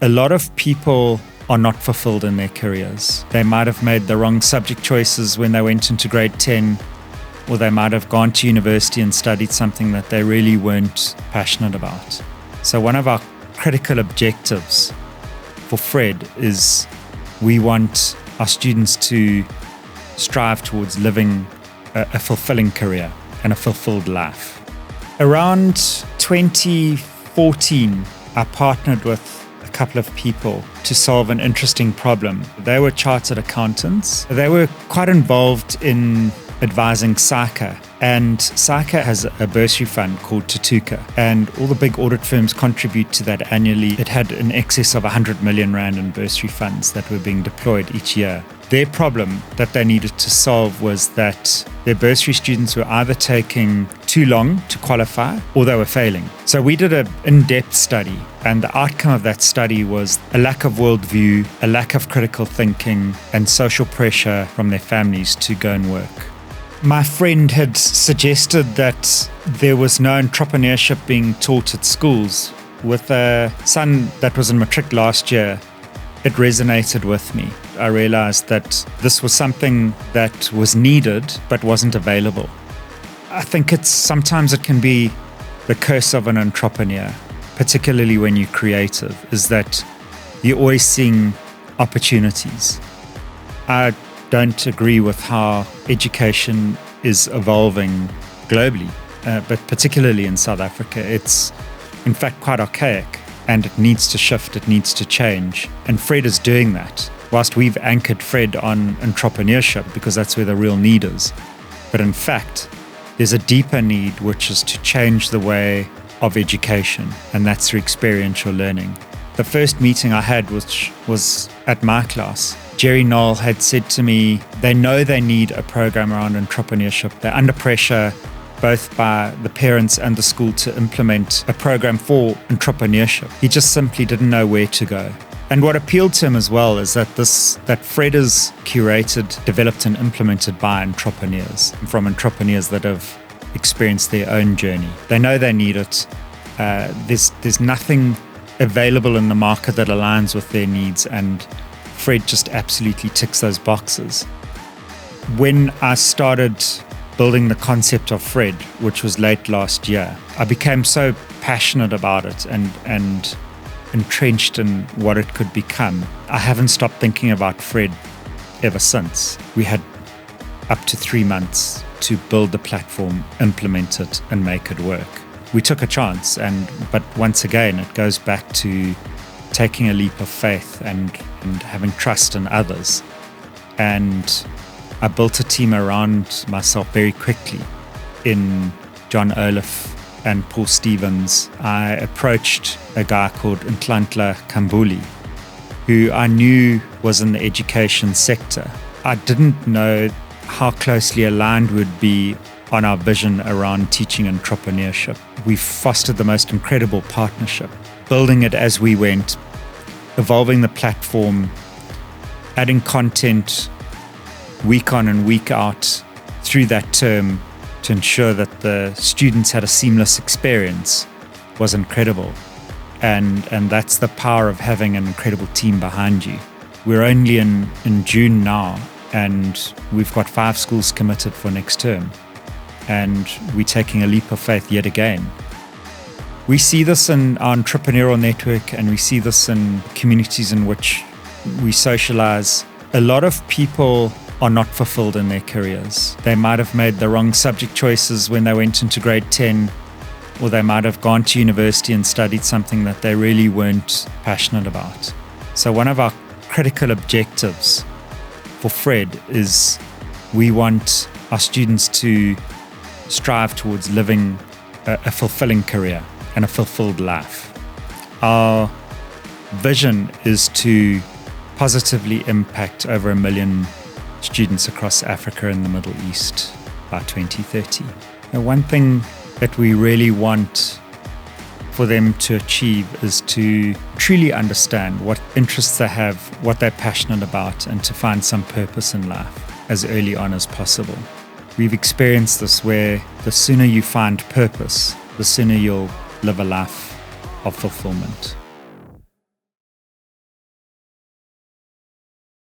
A lot of people are not fulfilled in their careers. They might have made the wrong subject choices when they went into grade 10, or they might have gone to university and studied something that they really weren't passionate about. So one of our critical objectives for Fred is we want our students to strive towards living a fulfilling career and a fulfilled life. Around 2014, I partnered with a couple of people to solve an interesting problem. They were chartered accountants. They were quite involved in advising SAICA, and SAICA has a bursary fund called Tutuka, and all the big audit firms contribute to that annually. It had in excess of 100 million rand in bursary funds that were being deployed each year. Their problem that they needed to solve was that their bursary students were either taking too long to qualify or they were failing. So we did an in-depth study, and the outcome of that study was a lack of worldview, a lack of critical thinking, and social pressure from their families to go and work. My friend had suggested that there was no entrepreneurship being taught at schools. With a son that was in matric last year, it resonated with me. I realized that this was something that was needed but wasn't available. I think sometimes it can be the curse of an entrepreneur, particularly when you're creative, is that you're always seeing opportunities. I don't agree with how education is evolving globally, but particularly in South Africa. It's in fact quite archaic, and it needs to shift, it needs to change. And Fred is doing that. Whilst we've anchored Fred on entrepreneurship because that's where the real need is. But in fact, there's a deeper need, which is to change the way of education, and that's through experiential learning. The first meeting I had was at my class. Jerry Knoll had said to me, they know they need a program around entrepreneurship. They're under pressure, both by the parents and the school, to implement a program for entrepreneurship. He just simply didn't know where to go. And what appealed to him as well is that Fred is curated, developed and implemented by entrepreneurs, from entrepreneurs that have experienced their own journey. They know they need it. There's nothing available in the market that aligns with their needs, and Fred just absolutely ticks those boxes. When I started building the concept of Fred, which was late last year, I became so passionate about it and entrenched in what it could become. I haven't stopped thinking about Fred ever since. We had up to 3 months to build the platform, implement it, and make it work. We took a chance, but once again, it goes back to taking a leap of faith and having trust in others. And I built a team around myself very quickly in John Olaf and Paul Stevens. I approached a guy called Ntlantla Kambuli, who I knew was in the education sector. I didn't know how closely aligned we'd be on our vision around teaching entrepreneurship. We fostered the most incredible partnership, building it as we went, evolving the platform, adding content week on and week out through that term to ensure that the students had a seamless experience was incredible. And that's the power of having an incredible team behind you. We're only in June now, and we've got 5 schools committed for next term. And we're taking a leap of faith yet again. We see this in our entrepreneurial network, and we see this in communities in which we socialize. A lot of people are not fulfilled in their careers. They might have made the wrong subject choices when they went into grade 10, or they might have gone to university and studied something that they really weren't passionate about. So one of our critical objectives for Fred is we want our students to strive towards living a fulfilling career and a fulfilled life. Our vision is to positively impact over 1 million students across Africa and the Middle East by 2030. Now, one thing that we really want for them to achieve is to truly understand what interests they have, what they're passionate about, and to find some purpose in life as early on as possible. We've experienced this where the sooner you find purpose, the sooner you'll live a life of fulfillment.